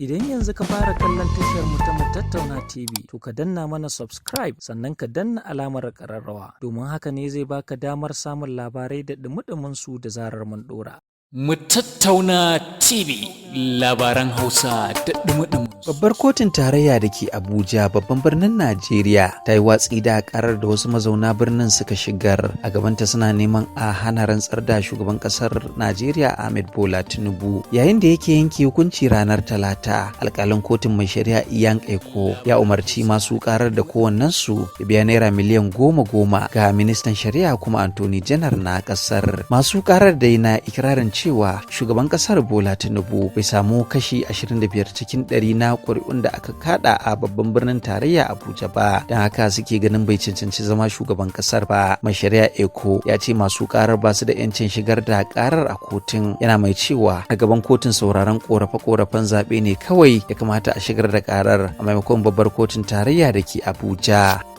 Idan yanzu ka fara kallon tashar mu tattauna TV, to ka danna mana subscribe sannan ka danna alamar ƙararrawa. Domin haka ne zai baka damar samun labarai da dumi su da zarar mun ɗora. Mu tattauna TV, labaran Hausa da dumi-dumi. Babbar kotun tarayya da ke Abuja, babban birnin Najeriya, ta yi watsi da karar da wasu mazauna birnin suka shigar. A gabanta suna neman a hana rantsar da shugaban kasar Najeriya Ahmed Bola Tinubu. Yayin da yake yanke hukunci ranar Talata, alƙalin kotun mai shari'a Iyan Eko ya umarci masu karar da kowannensu ya biya naira miliyan 10 ga ministan shari'a kuma Attorney General na kasar. Masu karar dai na ikirarin cewa shugaban kasar Bola Tinubu bai samu kashi 25 cikin 100 na ƙuri'un da aka kada a babban birnin tarayya Abuja ba, don haka suke ganin bai cancanci zama shugaban kasar ba. Mai shari'a Eko ya ce masu karar ba su da yancin shigar da karar a kotun, yana mai cewa a gaban kotun sauraron korafe-korafen zaɓe ne kawai ya kamata a shigar da karar a maimakon babbar kotun tarayya da ke Abuja.